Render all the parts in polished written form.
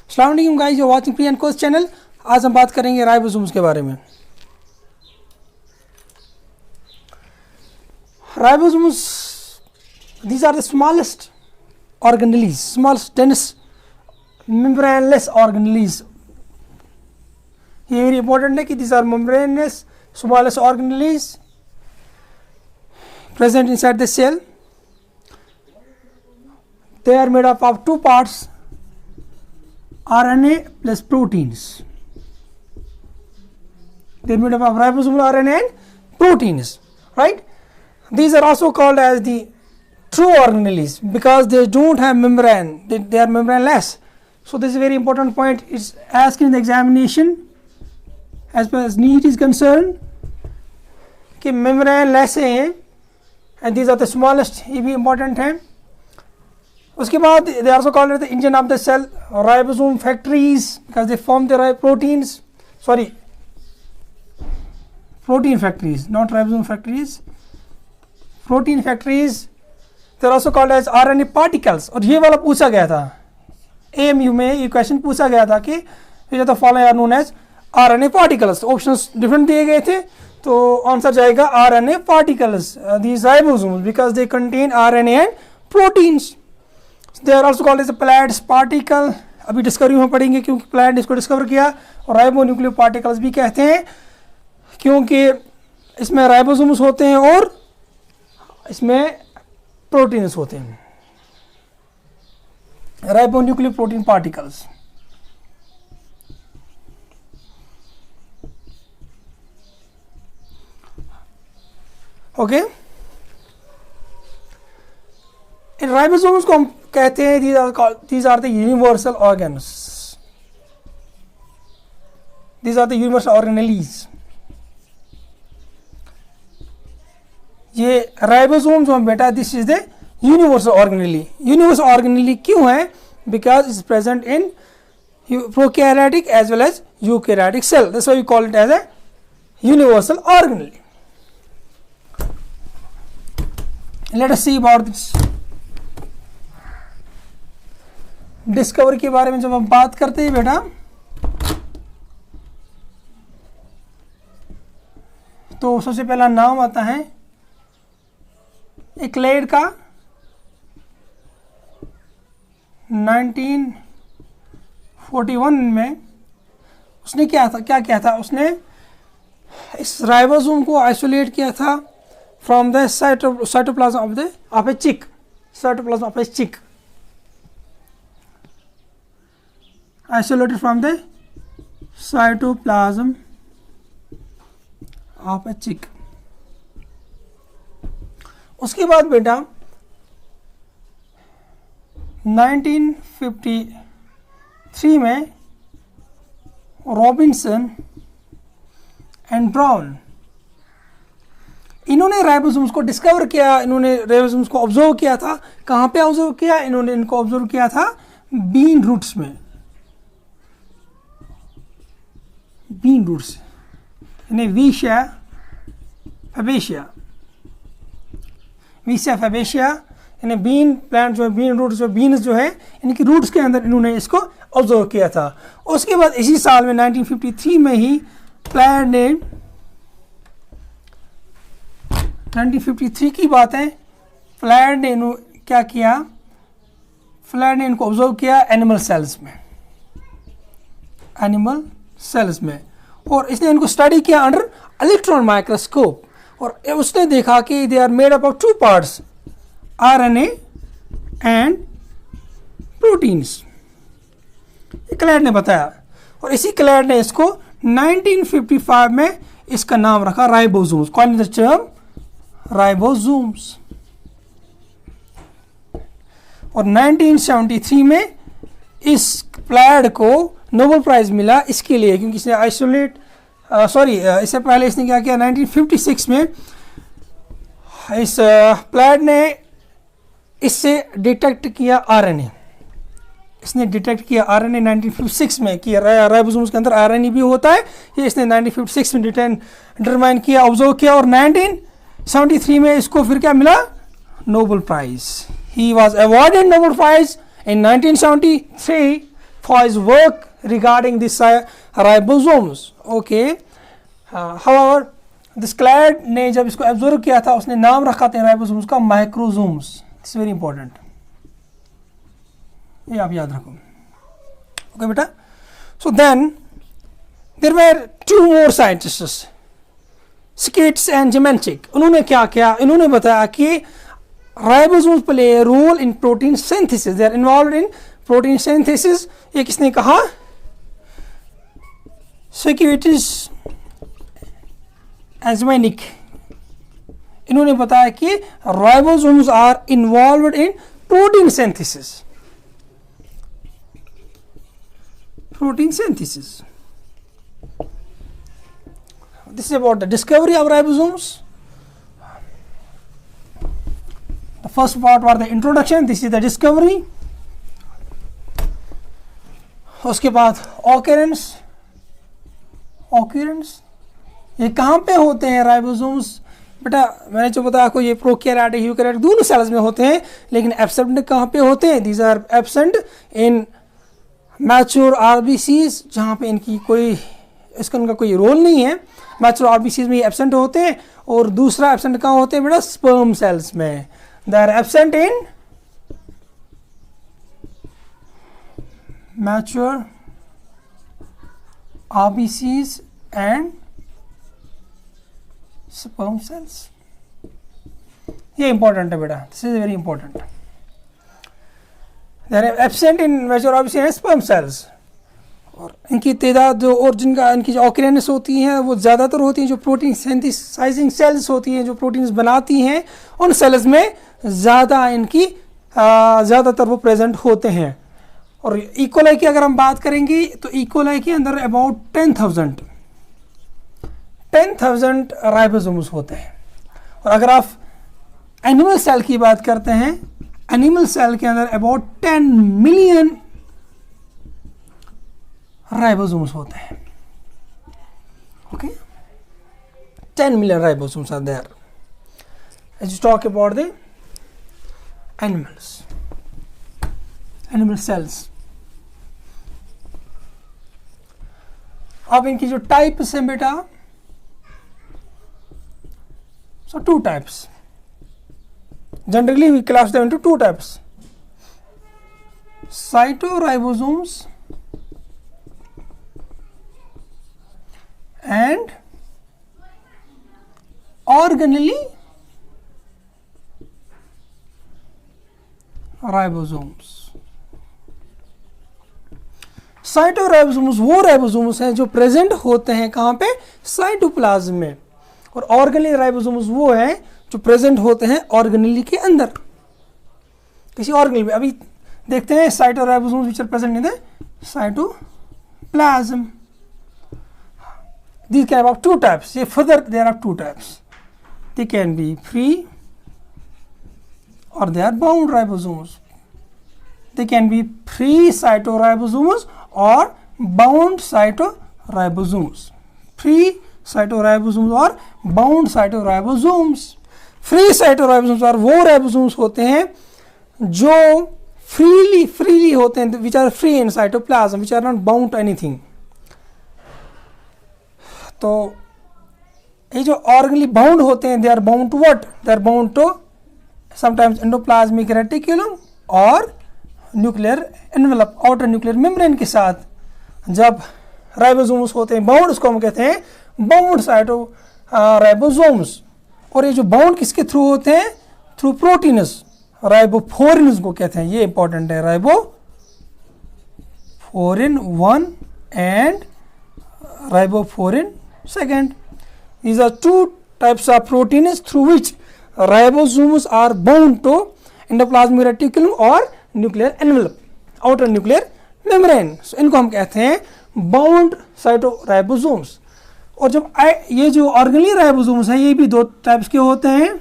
अस्सलाम वालेकुम guys, you watching pre and course channel. आज हम बात करेंगे राइबोसोम्स के बारे में। Ribosomes, these are the smallest organelles, smallest dense membraneless organelles. ये very important है कि these are membraneless smallest organelles present inside the cell. They are made up of two parts, RNA plus proteins. They are made up of ribosomal RNA and proteins, right? These are also called as the true organelles because they don't have membrane, they are membraneless. So this is a very important point. It's asked in the examination as far as NEET is concerned कि membraneless है and these are the smallest, ये भी important है। उसके बाद they are also called as the engine of the cell, ribosome factories because they form the proteins, protein factories, not ribosome factories, protein factories. They are also called as RNA particles. और ये वाला पूछा गया था AMU में, ये question पूछा गया था कि the following are known as RNA particles. Options different दिए गए थे, तो आंसर जाएगा RNA particles. These ribosomes because they contain RNA and proteins. They are also called as a Pleiades particle. अभी डिस्कवरी में पढ़ेंगे क्योंकि Pleiades इसको डिस्कवर किया, और राइबोन्यूक्लियो पार्टिकल्स भी कहते हैं क्योंकि इसमें राइबोसोम्स होते हैं और इसमें प्रोटीन्स होते हैं, राइबोन्यूक्लियो प्रोटीन पार्टिकल्स। ओके, इन राइबोसोम्स को हम कहते हैं these are the universal organs, these are the universal organelles. ये राइबोसोम जो हम बेटा, this is the universal organelle. Universal organelle क्यों है? Because is present in prokaryotic as well as eukaryotic cell, that's why we call it as a universal organelle. Let us see about this. Discovery के बारे में जब हम बात करते हैं बेटा, तो सबसे पहला नाम आता है एक्लेड का 1941 में। उसने क्या किया था, उसने इस राइबोसोम को आइसोलेट किया था from the cytoplasm of a chick, cytoplasm of a chick, isolated from the cytoplasm of a chick. उसके बाद बेटा 1953 में रॉबिन्सन एंड ब्राउन, इन्होंने राइबोसोम्स को डिस्कवर किया, इन्होंने राइबोसोम्स को ऑब्जर्व किया था। कहाँ पे ऑब्जर्व किया? इन्होंने इनको ऑब्जर्व किया था बीन रूट्स में, बीन रूट्स, इन्हें विशिया फैबेशिया, इन्हें बीन प्लांट जो है, बीन रूट जो बीन्स जो है, इनकी रूट्स के अंदर इन्होंने इसको ऑब्जर्व किया था। उसके बाद इसी साल में 1953 में ही प्लांट ने, 1953 की बात है, प्लांट ने क्या किया, प्लांट ने इनको ऑब्जर्व किया एनिमल सेल्स में, और इसने इनको स्टडी किया अंडर इलेक्ट्रॉन माइक्रोस्कोप, और उसने देखा कि they are made up of two parts, RNA and proteins. Claude ने बताया, और इसी क्लैड ने इसको 1955 में इसका नाम रखा ribosomes, coined the term ribosomes. और 1973 में इस प्लैड को नोबेल प्राइज मिला इसके लिए, क्योंकि इसने आइसोलेट इससे पहले इसने क्या किया, 1956 में इस प्लैड ने इससे डिटेक्ट किया RNA, इसने डिटेक्ट किया RNA 1956 में कि राइबोसोम्स के अंदर RNA भी होता है, ये इसने 1956 में डिटरमाइन किया, ऑब्जर्व किया, और 1973 में इसको फिर क्या मिला, Nobel prize. He was awarded Nobel prize in 1973 for his work regarding the ribosomes. Okay, however this Clade ने जब इसको ऑब्जर्व किया था उसने नाम रखा था राइबोसोम्स का माइक्रोसोम्स. इट्स वेरी इंपॉर्टेंट, ये आप याद रखो. ओके बेटा. So then there were 2 more scientists, Skeets and Gemenchik. उन्होंने क्या किया, इन्होंने बताया कि ribosomes play a role in protein synthesis, they are involved in protein synthesis. ये किसने कहा? Skeets एंजमेनिक. इन्होंने बताया कि ribosomes are involved in protein synthesis. Protein synthesis. This is about the discovery of ribosomes. The first part was the introduction. This is the discovery. उसके बाद occurrence. ये कहाँ पे होते हैं राइबोसोम्स? बेटा मैंने जो बताया आपको, ये प्रोकैरियोटिक यूकैरियोटिक दोनों सेल्स में होते हैं, लेकिन एब्सेंट कहाँ पे होते हैं? These are absent in mature RBCs, जहाँ पे इनकी कोई इनका कोई रोल नहीं है. मैच्योर आरबीसीज में एब्सेंट होते हैं. और दूसरा एब्सेंट कहाँ होते हैं बेटा? स्पर्म सेल्स में. They are absent in mature RBCs and sperm cells. ये इंपॉर्टेंट है बेटा, this is very important. They are absent in mature RBCs and sperm cells. और इनकी तादाद जो, और जिनका इनकी जो ऑक्रेनेस होती हैं वो ज़्यादातर होती हैं जो प्रोटीन सिंथेसाइजिंग सेल्स होती हैं, जो प्रोटीन्स बनाती हैं, उन सेल्स में ज़्यादा इनकी ज़्यादातर वो प्रेजेंट होते हैं. और इकोलाई की अगर हम बात करेंगे तो इकोलाई के अंदर अबाउट 10,000 राइबोसोम्स होते हैं. और अगर आप एनिमल सेल की बात करते हैं, एनिमल सेल के अंदर अबाउट 10 मिलियन राइबोसोम्स होते हैं. Okay, 10 million ribosomes are there as you talk about the animal cells. अब इनकी जो टाइप्स हैं बेटा, so 2 types. Generally we class them into 2 types: cytoribosomes and organelle ribosomes. साइटोराइबोसोम्स वो राइबोसोम्स हैं जो प्रेजेंट होते हैं कहाँ पे? साइटोप्लाज्म में. और ऑर्गेनेल राइबोसोम्स वो हैं जो प्रेजेंट होते हैं ऑर्गेनेल के अंदर, किसी ऑर्गेनेल में. अभी देखते हैं cytoribosomes which are present in the cytoplasm. These can have 2 types. Further, there are 2 types. They can be free or they are bound ribosomes. They can be free cytoribosomes or bound cytoribosomes. Free cytoribosomes or bound cytoribosomes. Free cytoribosomes are वो ribosomes होते हैं जो freely होते हैं, which are free in cytoplasm, which are not bound to anything. तो ये जो organelle bound होते हैं, they are bound to what? They are bound to sometimes endoplasmic reticulum और nuclear envelope, outer nuclear membrane के साथ. जब राइबोसोम्स होते हैं बाउंड, उसको हम कहते हैं बाउंड राइबोसोम्स. और ये जो बाउंड किसके थ्रू होते हैं? थ्रू प्रोटीनस, राइबोफोरिन को कहते हैं. ये इंपॉर्टेंट है, ribophorin 1 and ribophorin 2. These are 2 types of proteins through which ribosomes are bound to endoplasmic reticulum or nuclear envelope, outer nuclear membrane. So इनको हम कहते हैं bound cytoribosomes. और जब ये जो ऑर्गेनेल राइबोसोम्स हैं, ये भी 2 टाइप्स के होते हैं.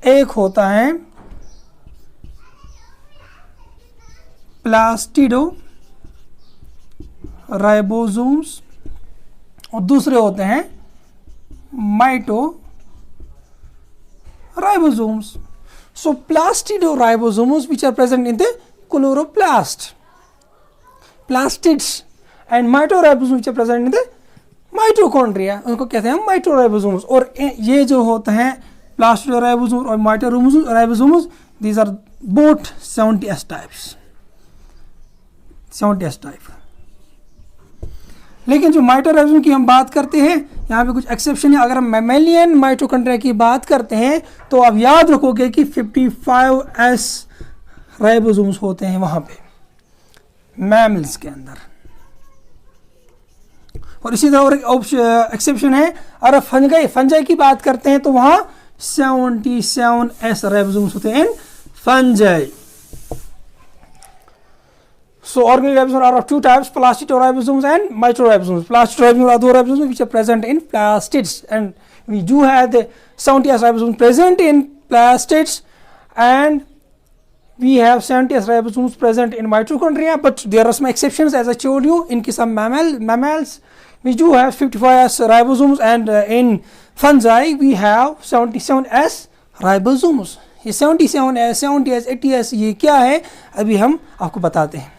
एक होता है प्लास्टिडो राइबोसोम्स और दूसरे होते हैं mito ribosomes. So plastido ribosomes which are present in the chloroplast, plastids and mitoribosomes which are present in the mitochondria, उनको कहते हैं mitoribosomes। और ये जो होते हैं plastidoribosomes और mitoribosomes, these are both 70s types, 70s type। लेकिन जो माइटोराइबोसोम की हम बात करते हैं, यहाँ पे कुछ एक्सेप्शन है। अगर हम मैमेलियन माइटोकॉन्ड्रिया की बात करते हैं तो आप याद रखोगे कि 55s राइबोसोम्स होते हैं वहाँ पे मैमल्स के अंदर। और इसी तरह और एक एक्सेप्शन है, अगर फंजाई की बात करते हैं तो वहाँ 77s राइबोसोम्स होते हैं इन fungi. So organic ribosomes are of two types, plastidoribosomes and mitoribosomes. Plastidoribosomes are those ribosomes which are present in plastids, and we do have the 70s ribosomes present in plastids, and we have 70s ribosomes present in mitochondria. But there are some exceptions, as I told you. In case of mammals, we do have 55s ribosomes, and in fungi we have 77s ribosomes. ये 77s, 70s, 80s ये क्या है अभी हम आपको बताते हैं।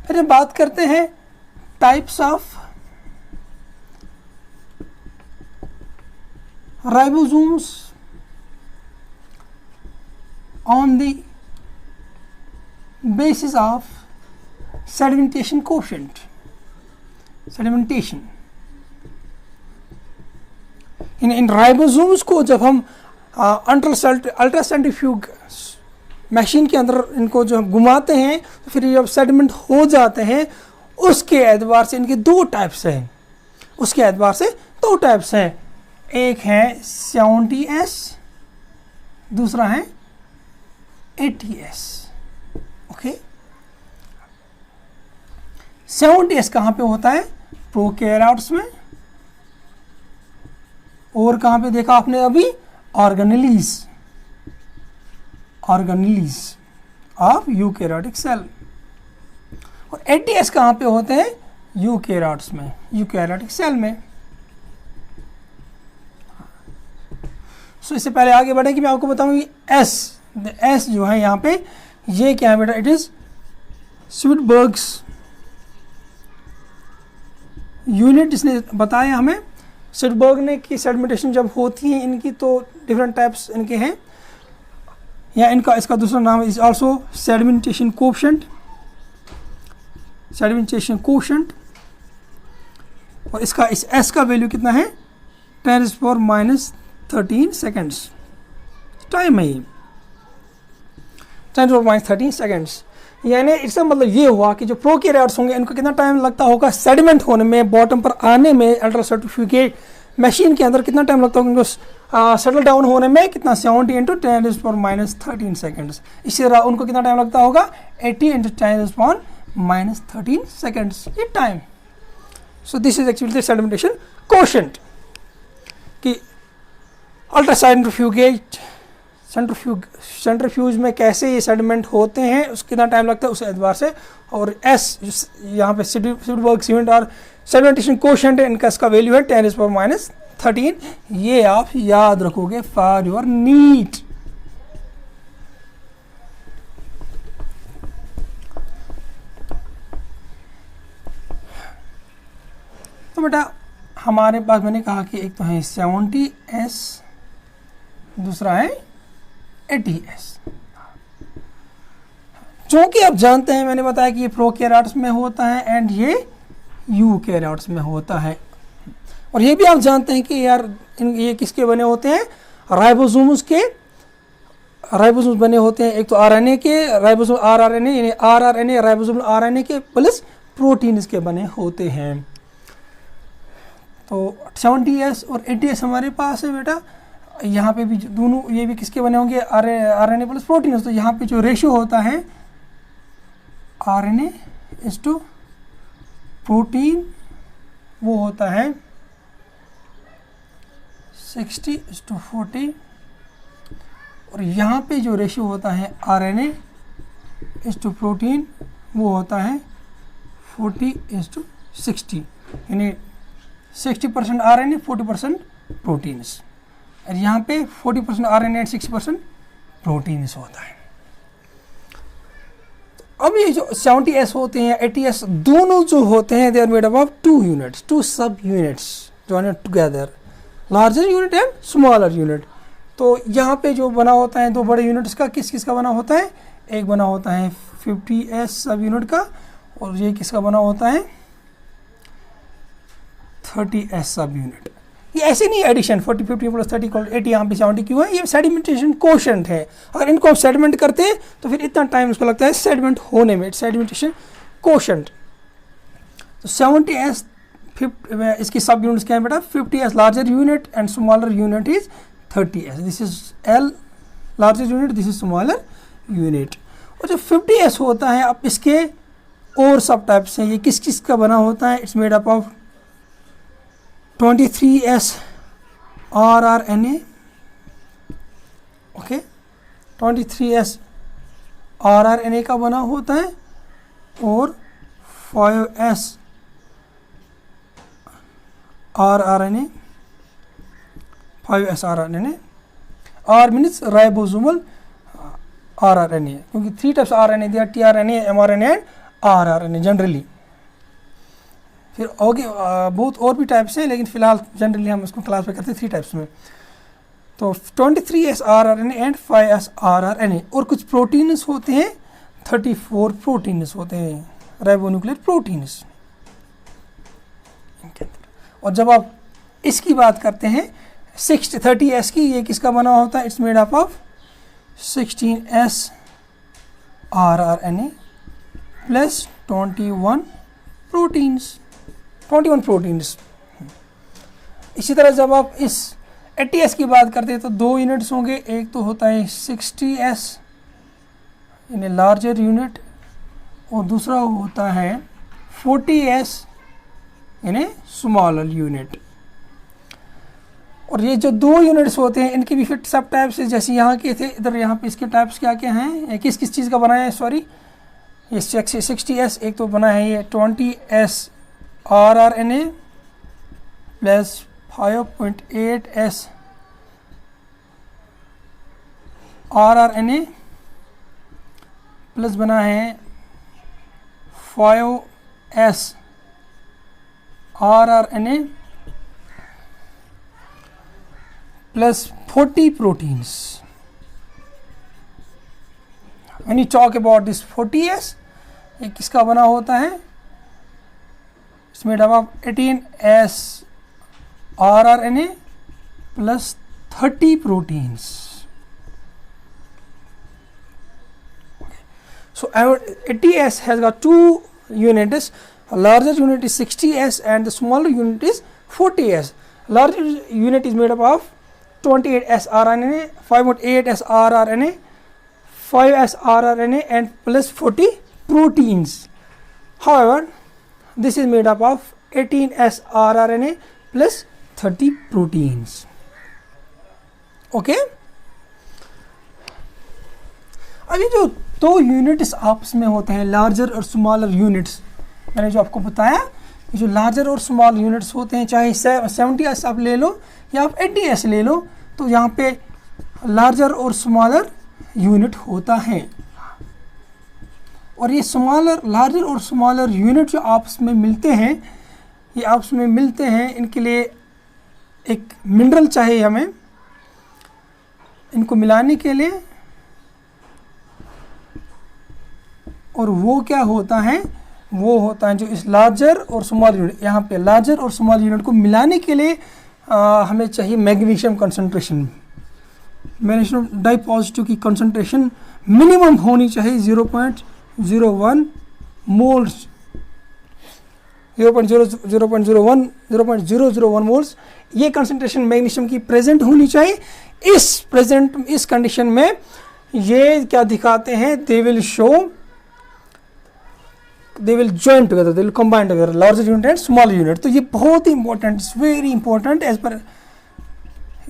फिर हम बात करते हैं types of ribosomes on the basis of sedimentation quotient. Sedimentation in ribosomes को जब हम अल्ट्रासेंट्रीफ्यूज मशीन के अंदर इनको जो घुमाते हैं तो फिर जब सेडिमेंट हो जाते हैं, उसके एतबार से इनके दो टाइप्स हैं। उसके एतबार से दो टाइप्स हैं, एक है 70s, दूसरा है 80s। ओके, 70s कहाँ पे होता है? प्रोकैरियोट्स में, और कहाँ पे देखा आपने अभी? Organelles of eukaryotic cell. और 80s कहाँ पे होते हैं? यूकैरियोट्स में, यूकैरियोटिक सेल में। सो इससे पहले आगे बढ़े कि मैं आपको बताऊंगी एस जो है यहाँ पे, ये क्या है बेटा? It is Svedberg's unit. इसने बताया हमें स्वीटबर्ग ने कि सेडिमेंटेशन जब होती है इनकी तो डिफरेंट टाइप्स इनके हैं, या इनका इसका दूसरा नाम is also sedimentation coefficient. Sedimentation coefficient, और इसका इस एस का वैल्यू कितना है? 10⁻13 सेकेंड्स टाइम है ये, 10⁻13 सेकेंड्स। यानी इसका मतलब ये हुआ कि जो प्रोकैरियोट्स होंगे इनको कितना टाइम लगता होगा सेडिमेंट होने में, बॉटम पर आने में, अल्ट्रासेंट्रीफ्यूज मशीन के अंदर कितना टाइम लगता होगा उनको सेटल डाउन होने में? कितना? 70 × 10⁻13 सेकेंड्स। इसी तरह उनको कितना टाइम लगता होगा? 80 × 10⁻13 सेकेंड्स, ये time. So this is actually the sedimentation coefficient कि सेंट्रीफ्यूज में कैसे ये सेडिमेंट होते हैं, उसको कितना टाइम लगता है उस एतबार से। और एस यहाँ पे स्वीटबर्ग यूनिट और सेडिमेंटेशन कोएफिशिएंट है, इनका इसका वैल्यू है 10⁻13। ये आप याद रखोगे फॉर योर नीट। तो बेटा हमारे पास मैंने कहा कि एक तो है 70s, दूसरा है 80s। चूंकि आप जानते हैं, मैंने बताया कि ये प्रोकैरियोट्स में होता है एंड ये यूकैरियोट्स में होता है। और ये भी आप जानते हैं कि यार ये किसके बने होते हैं? राइबोसोम्स के। राइबोसोम्स बने होते हैं एक तो आरएनए के, राइबोसोम आरआरएनए, यानी आरआरएनए राइबोसोम आरएनए के प्लस प्रोटीन्स के बने होते हैं। तो 70s और 80s हमारे पास है बेटा। यहाँ पे भी दोनों, ये भी किसके बने होंगे? RNA plus protein. तो यहाँ पे जो रेशियो होता है आरएनए इज टू प्रोटीन, वो होता है 60:40। और यहाँ पे जो रेशियो होता है आरएनए इज टू प्रोटीन, वो होता है 40:60, यानी 60% RNA 40% प्रोटीन्स, और यहाँ पे 40% RNA एंड 60% प्रोटीन्स होता है। अब ये जो 70S होते हैं 80S दोनों जो होते हैं they are made up of 2 units, 2 subunits joined together, larger unit and smaller unit. तो यहाँ पे जो बना होता है 2 बड़े यूनिट्स का, किस किस का बना होता है, एक बना होता है 50S सब यूनिट का, और ये किसका बना होता है 30S सब यूनिट। ये ऐसे नहीं एडिशन 40 50 प्लस 30 80, यहाँ पे 70 क्यों है, ये सेडिमेंटेशन कोशेंट है। अगर इनको आप सेडिमेंट करते हैं तो फिर इतना टाइम उसको लगता है सेडिमेंट होने में, सेडिमेंटेशन कोशेंट। तो 70S इसकी सब यूनिट्स क्या है बेटा, 50S larger unit and smaller unit is 30S, this is L larger unit, this is smaller unit. और जो 50S होता है अब इसके और सब टाइप्स हैं, ये किस किस का बना होता है, it's made up of 23S rRNA, okay 23S rRNA का बना होता है, और 5S rRNA, 5S rRNA, R means ribosomal rRNA, क्योंकि 3 टाइप्स RNA दिया, tRNA, mRNA and rRNA generally. फिर ओके बहुत और भी टाइप्स हैं, लेकिन फिलहाल जनरली हम इसको क्लास में करते हैं 3 टाइप्स में। तो 23S rRNA and 5S rRNA, और कुछ प्रोटीन्स होते हैं 34 प्रोटीन्स होते हैं, राइबोन्यूक्लियर प्रोटीन्स इनके अंदर। और जब आप इसकी बात करते हैं 30S की, ये किसका बना होता है, it's made up of 16S rRNA plus 21 proteins. इसी तरह जब आप इस 80S की बात करते हैं तो 2 यूनिट्स होंगे, एक तो होता है 60S यानी लार्जर यूनिट, और दूसरा होता है 40S यानी स्मॉलर यूनिट। और ये जो 2 यूनिट्स होते हैं इनके भी फिर सब टाइप्स है, जैसे यहाँ के थे, इधर यहाँ पे इसके टाइप्स क्या क्या हैं, किस किस चीज़ का बना है, सॉरी ये 60S एक तो बना है ये 20S rRNA plus 5.8S rRNA plus बना है 5S rRNA plus 40 proteins. When you talk about this 40S, ये किसका बना होता है, it's made up of 18S rRNA plus 30 proteins. So our 80S has got 2 units, a larger unit is 60S and the smaller unit is 40S. Larger unit is made up of 28S rRNA, 5.8S rRNA, 5S rRNA and plus 40 proteins. However, this is made up of 18S rRNA plus 30 proteins. Okay? अभी जो 2 units आपस में होते हैं, larger और smaller units, मैंने जो आपको बताया, जो लार्जर और स्मॉल यूनिट्स होते हैं, चाहे 70S आप ले लो या आप 80S ले लो, तो यहाँ पे लार्जर और स्मॉलर यूनिट होता है। और ये लार्जर और स्मॉलर यूनिट जो आपस में मिलते हैं, ये आपस में मिलते हैं, इनके लिए एक मिनरल चाहिए हमें, इनको मिलाने के लिए, और वो क्या होता है, वो होता है जो इस लार्जर और स्मॉल यूनिट, यहाँ पे लार्जर और स्मॉल यूनिट को मिलाने के लिए हमें चाहिए मैग्नीशियम कंसंट्रेशन। मैग्नीशियम डाइपॉजिटिव की कंसंट्रेशन मिनिमम होनी चाहिए 0.01 मोल्स, 0.001 मोल्स, ये कंसंट्रेशन मैग्नीशियम की प्रेजेंट होनी चाहिए। इस कंडीशन में ये क्या दिखाते हैं, they will join together, they will combine together, larger unit and smaller unit. तो ये बहुत ही important, it's very important as per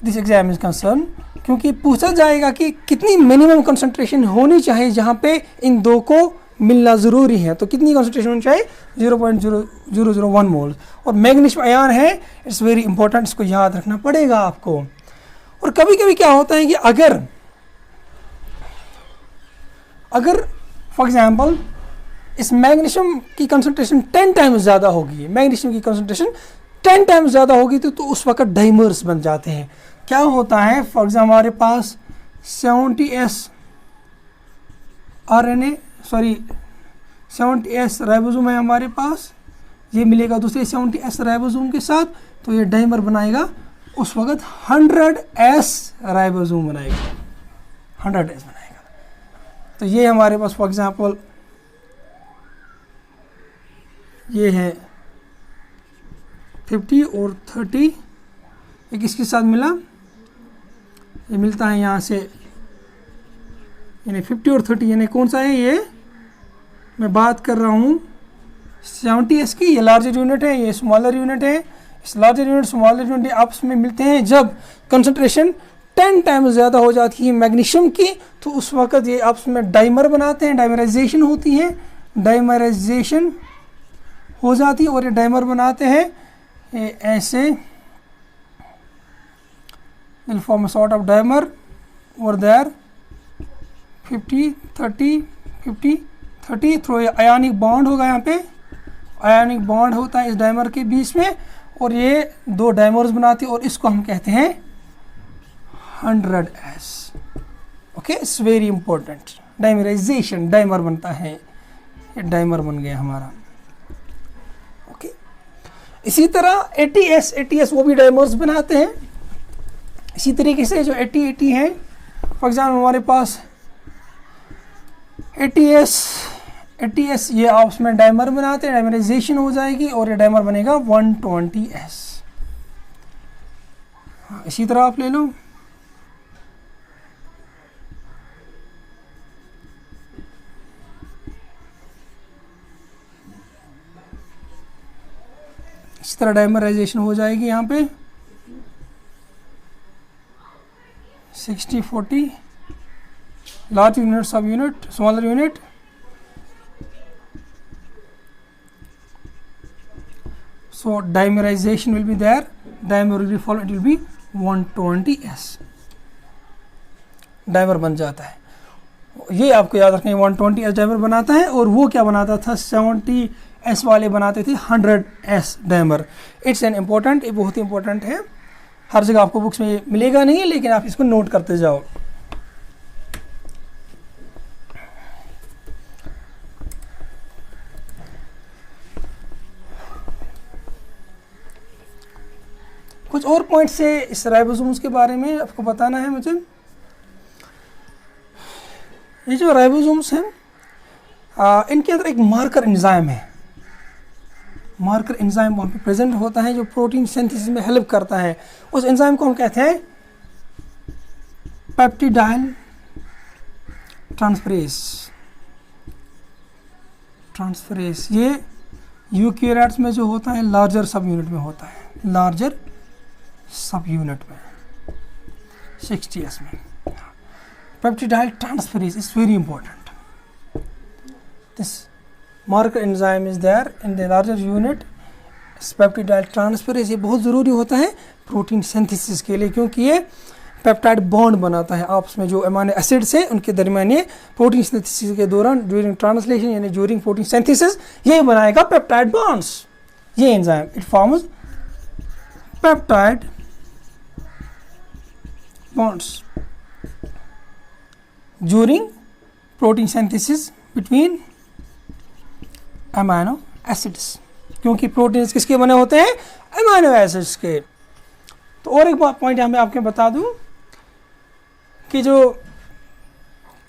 this exam is concerned, क्योंकि पूछा जाएगा कि कितनी मिनिमम कंसंट्रेशन होनी चाहिए जहाँ पे इन 2 को मिलना ज़रूरी है। तो कितनी कॉन्सेंट्रेशन होनी चाहिए? 0.0001 मोल। और मैग्नीशियम आयन है, इट्स वेरी इंपॉर्टेंट, इसको याद रखना पड़ेगा आपको। और कभी कभी क्या होता है कि अगर फॉर एग्जाम्पल इस मैग्नीशियम की कंसंट्रेशन 10 टाइम्स ज़्यादा होगी, मैग्नीशियम की कंसंट्रेशन 10 टाइम्स ज़्यादा होगी, तो उस वक्त डाइमर्स बन जाते हैं। क्या होता है, फॉर एग्जाम्पल हमारे पास 70S RNA 70S राइबोसोम है हमारे पास, ये मिलेगा दूसरे 70S राइबोसोम के साथ, तो ये डाइमर बनाएगा। उस वक्त 100S राइबोसोम बनाएगा, 100S बनाएगा। तो ये हमारे पास फॉर एग्जांपल ये है 50 और 30, ये किसके साथ मिला? ये मिलता है यहाँ से, यानी 50 और 30, यानी कौन सा है ये? मैं बात कर रहा हूँ 70S की, ये लार्जर यूनिट है, ये स्मॉलर यूनिट है। इस लार्जर यूनिट स्मॉलर यूनिट आपस में मिलते हैं जब कंसंट्रेशन 10 टाइम्स ज़्यादा हो जाती है मैग्नीशियम की, तो उस वक्त ये आपस में डाइमर बनाते हैं, डाइमराइजेशन होती है, डाइमराइजेशन हो जाती है और ये डाइमर बनाते हैं। ये ऐसे will form a sort of dimer over there 50 30 50 30 through ionic bond होगा, यहाँ पे आयनिक बॉन्ड होता है इस डाइमर के बीच में, और ये दो डाइमर्स बनाती है और इसको हम कहते हैं 100S। Okay, it's very important. Dimerisation, dimer बनता है, ये डाइमर बन गया हमारा। ओके, इसी तरह 80S वो भी डाइमर्स बनाते हैं। इसी तरीके से जो 80 है, फॉर एग्जाम्पल हमारे पास 80S ये आपस में डाइमर बनाते हैं, डाइमराइजेशन हो जाएगी और ये डाइमर बनेगा 120S। इसी तरह आप ले लो, इस तरह डाइमराइजेशन हो जाएगी यहाँ पे 60-40, लार्ज यूनिट, सब unit, smaller unit. So dimerization will be there, dimer will be followed, it will be 120S, dimer बन जाता है। ये आपको याद रखना है, 120S डाइमर बनाता है। और वो क्या बनाता था, 70S वाले बनाते थे 100S dimer. It's an important, ये बहुत ही इंपॉर्टेंट है, हर जगह आपको बुक्स में मिलेगा नहीं, लेकिन आप इसको नोट करते जाओ। कुछ और पॉइंट से इस राइबोसोम्स के बारे में आपको बताना है मुझे। ये जो राइबोसोम्स हैं, इनके अंदर एक मार्कर एंजाइम है, मार्कर एंजाइम वहाँ पे प्रेजेंट होता है जो प्रोटीन सिंथेसिस में हेल्प करता है। उस एंजाइम को हम कहते हैं पेप्टिडाइल ट्रांसफरेज। ये यूकैरियोट्स में जो होता है लार्जर सब यूनिट में होता है, लार्जर सब यूनिट में 60S में। Peptidyl transferase is very important. This marker enzyme is there in the larger unit. Peptidyl transferase ये बहुत ज़रूरी होता है प्रोटीन सिंथेसिस के लिए, क्योंकि ये पेप्टाइड बॉन्ड बनाता है आपस में जो अमीनो एसिड्स हैं उनके दरमियान। ये प्रोटीन सिंथेसिस के दौरान ड्यूरिंग ट्रांसलेशन यानी ड्यूरिंग प्रोटीन सिंथेसिस ये बनाएगा पेप्टाइड बॉन्ड्स। ये enzyme it forms peptide bonds during protein synthesis between amino acids, क्योंकि प्रोटीन्स किसके बने होते हैं, अमीनो एसिड्स के। तो और एक पॉइंट यहाँ पे आपके बता दूं कि जो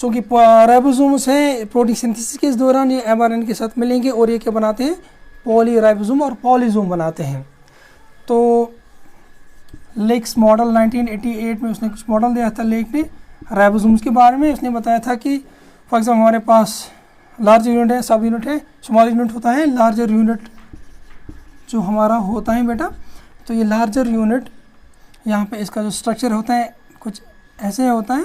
चूँकि राइबोसोम्स हैं प्रोटीन सिंथेसिस के इस दौरान ये mRNA के साथ मिलेंगे और ये क्या बनाते हैं, पॉलीराइबोसोम और पॉलीजोम बनाते हैं। तो लेक्स मॉडल 1988 में उसने कुछ मॉडल दिया था लेक ने राइबोसोम्स के बारे में। उसने बताया था कि फॉर एग्जाम्पल हमारे पास लार्जर यूनिट है, सब यूनिट है, स्मॉल यूनिट होता है। लार्जर यूनिट जो हमारा होता है बेटा, तो ये लार्जर यूनिट यहाँ पे इसका जो स्ट्रक्चर होता है कुछ ऐसे होता है।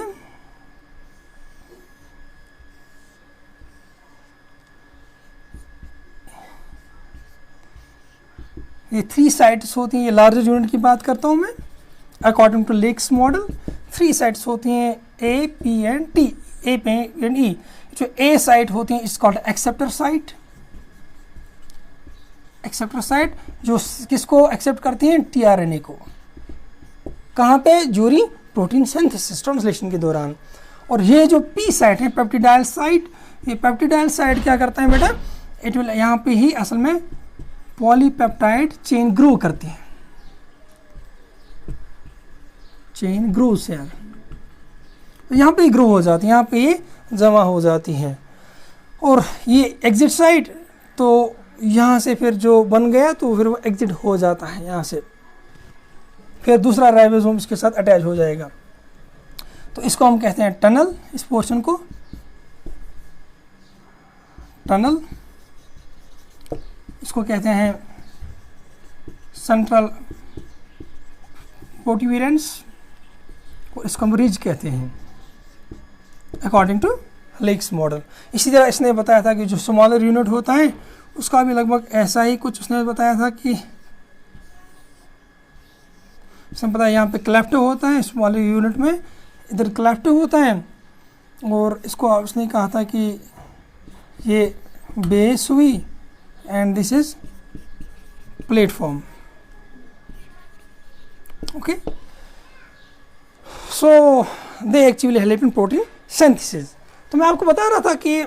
ये 3 साइट्स होती हैं, ये लार्जर यूनिट की बात करता हूँ मैं। According to Lake's model 3 sites होती हैं, A, P and T, A, P and E. जो ए साइट होती है it's called acceptor site. Acceptor site जो किसको एक्सेप्ट करती हैं, टीआरएनए को। कहाँ पे, ज्यूरिंग प्रोटीन सिंथेसिस, ट्रांसलेशन के दौरान। और ये जो पी साइट है, पेप्टिडाइल साइट, ये पेप्टिडाइल साइट क्या करता है बेटा, इट विल यहाँ पे ही असल में पॉलीपेप्टाइड चेन ग्रो करती है, चेन ग्रोस यार, तो यहाँ पे ग्रो हो जाती है, यहाँ पे ये जमा हो जाती है। और ये एग्जिट साइट, तो यहाँ से फिर जो बन गया तो फिर वो एग्जिट हो जाता है यहाँ से, फिर दूसरा राइबोसोम इसके साथ अटैच हो जाएगा। तो इसको हम कहते हैं टनल, इस पोर्शन को टनल। इसको कहते हैं सेंट्रल प्रोटूबरेंस, और इसको हम रिज कहते हैं अकॉर्डिंग टू लेक्स मॉडल। इसी तरह इसने बताया था कि जो स्मॉलर यूनिट होता है उसका भी लगभग ऐसा ही कुछ उसने बताया था कि इसने बताया यहाँ पे क्लेफ्टो होता है स्मॉलर यूनिट में, इधर क्लेफ्टो होता है, और इसको उसने कहा था कि ये बेस हुई and this is platform. Okay, so they actually help in protein synthesis. तो मैं आपको बता रहा था कि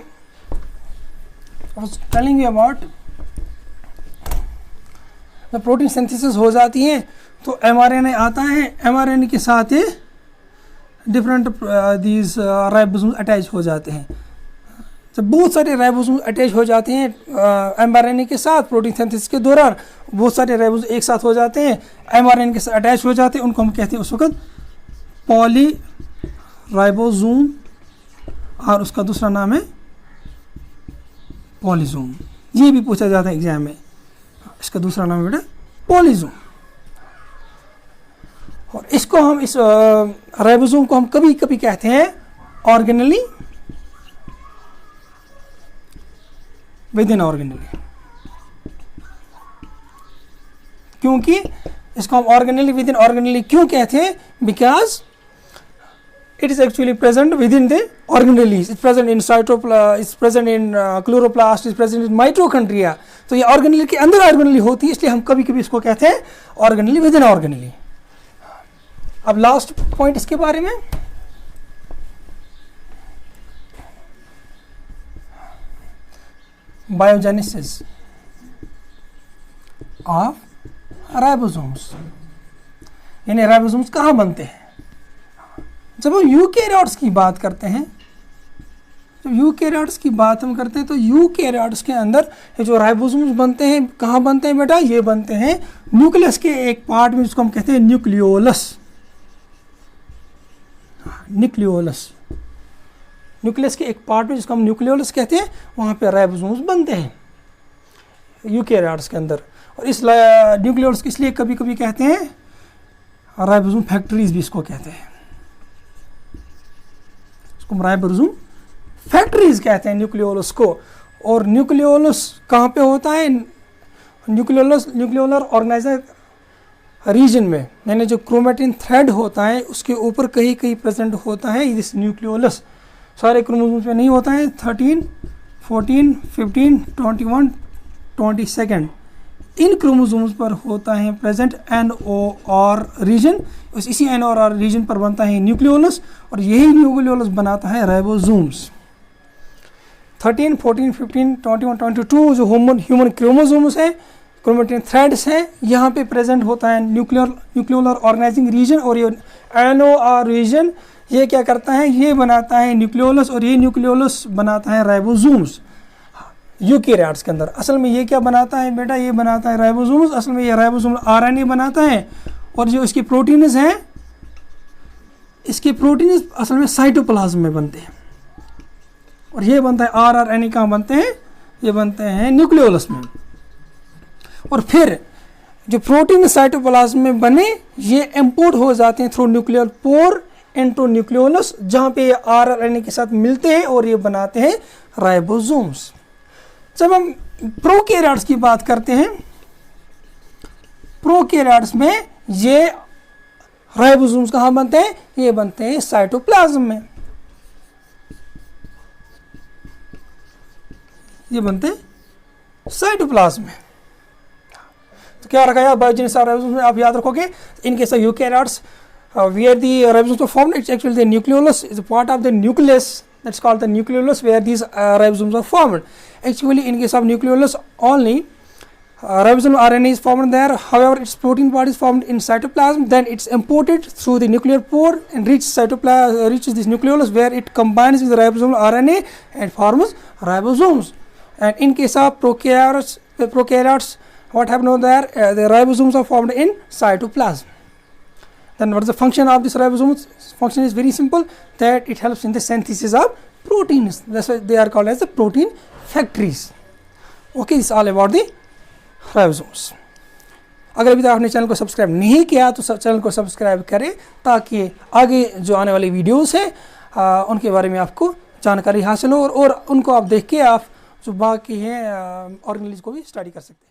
टेलिंग यू अबाउट जब प्रोटीन सिंथेसिस हो जाती है तो एमआरएनए आता है, एमआरएनए के साथ ही डिफरेंट दीज राइबोसोम अटैच हो जाते हैं। जब बहुत सारे राइबोसोम अटैच हो जाते हैं एमआरएनए के साथ प्रोटीन सिंथेसिस के दौरान, बहुत सारे राइबोसोम एक साथ हो जाते हैं, एमआरएनए के साथ अटैच हो जाते हैं, उनको हम कहते हैं उस वक्त पॉली राइबोसोम, और उसका दूसरा नाम है पॉलीसोम। ये भी पूछा जाता है एग्जाम में, इसका दूसरा नाम है बेटा पॉलीसोम। और इसको हम इस राइबोसोम को हम कभी कभी कहते हैं ऑर्गेनली विद इन ऑर्गेनली, क्योंकि इसको हम ऑर्गेनली विद इन ऑर्गेनली क्यों कहते हैं, because it is actually present within the organelles, it's present in cytoplasm, it's present in chloroplast, it's present in mitochondria। तो ये ऑर्गेनली के अंदर ऑर्गेनली होती है, इसलिए हम कभी कभी इसको कहते हैं ऑर्गेनली विद इन ऑर्गेनली। अब लास्ट पॉइंट इसके बारे में, बायोजेनेसिस ऑफ राइबोसोम्स, यानी राइबोसोम्स कहाँ बनते हैं। जब हम यूकैरियोट्स की बात करते हैं, जब यूकैरियोट्स की बात हम करते हैं तो यूकैरियोट्स के अंदर ये जो राइबोसोम्स बनते हैं, कहाँ बनते हैं बेटा, ये बनते हैं न्यूक्लियस के एक पार्ट में जिसको हम कहते हैं न्यूक्लियोलस। न्यूक्लियोलस, न्यूक्लियस के एक पार्ट में जिसको हम न्यूक्लियोलस कहते हैं, वहाँ पे राइबोसोम्स बनते हैं यूकैरियोट्स के अंदर। और इस न्यूक्लियोलस को इसलिए कभी कभी कहते हैं राइबोसोम फैक्ट्रीज भी इसको कहते हैं, राइबोसोम फैक्ट्रीज कहते हैं न्यूक्लियोलस को। और न्यूक्लियोलस कहाँ पे होता है, न्यूक्लियोलस न्यूक्लियोलर ऑर्गेनाइजर रीजन में, यानी जो क्रोमेटिन थ्रेड होता है उसके ऊपर कहीं कहीं प्रेजेंट होता है इस न्यूक्लियोलस। सारे क्रोमोसोम्स में नहीं होता है, 13, 14, 15, 21, 22 इन क्रोमोसोम्स पर होता है प्रेजेंट NOR रीजन। इसी NOR रीजन पर बनता है न्यूक्लियोलस, और यही न्यूक्लियोलस बनाता है राइबोसोम्स। 13, 14, 15, 21, 22 जो ह्यूमन क्रोमोसोम्स है, क्रोमेटिन थ्रेड्स हैं, यहाँ पे प्रेजेंट होता है न्यूक्लियोलर ऑर्गेनाइजिंग रीजन। और ये NOR रीजन ये क्या करता है, ये बनाता है न्यूक्लियोलस, और ये न्यूक्लियोलस बनाता है राइबोसोम्स यूकैरियोट्स के अंदर। असल में ये क्या बनाता है बेटा, ये बनाता है राइबोसोम्स। असल में ये राइबोसोम RNA बनाता है, और जो इसकी प्रोटीन्स हैं, इसके प्रोटीन्स असल में साइटोप्लाज्म में बनते हैं, और ये बनता है RNA कहाँ बनते हैं, ये बनते हैं न्यूक्लियोलस में। और फिर जो प्रोटीन साइटोप्लाज्म में बने ये इंपोर्ट हो जाते हैं through nuclear pore into nucleolus, जहाँ पे ये RNA के साथ मिलते हैं और ये बनाते हैं राइबोसोम्स। जब हम प्रोकैरियोट्स की बात करते हैं प्रोकैरियोट्स में ये राइबोसोम्स कहाँ बनते हैं? ये बनते हैं साइटोप्लाज्म में, ये बनते हैं साइटोप्लाज्म में। तो क्या रखा है बायोजेनेसिस ऑफ राइबोसोम्स में? आप याद रखोगे in case of eukaryotes where the ribosomes are formed, it's actually the nucleolus is a part of the nucleus, that's called the nucleolus, where these ribosomes are formed. Actually in case of nucleolus only, ribosomal RNA is formed there. However, its protein part is formed in cytoplasm, then it's imported through the nuclear pore and reaches this nucleolus, where it combines with the ribosomal RNA and forms ribosomes. And in case of prokaryotes, what happened over there? The ribosomes are formed in cytoplasm. Then what is the function of this ribosomes? Function is very simple, that it helps in the synthesis of proteins. That's why they are called as the protein factories. Okay, this is all about the ribosomes. अगर अभी तक आपने channel को subscribe नहीं किया तो channel को subscribe करें, ताकि आगे जो आने वाली वीडियोस हैं उनके बारे में आपको जानकारी हासिल हो, और उनको आप देख के आप जो बाकी हैं ऑर्गेनिज्म को भी स्टडी कर सकते हैं।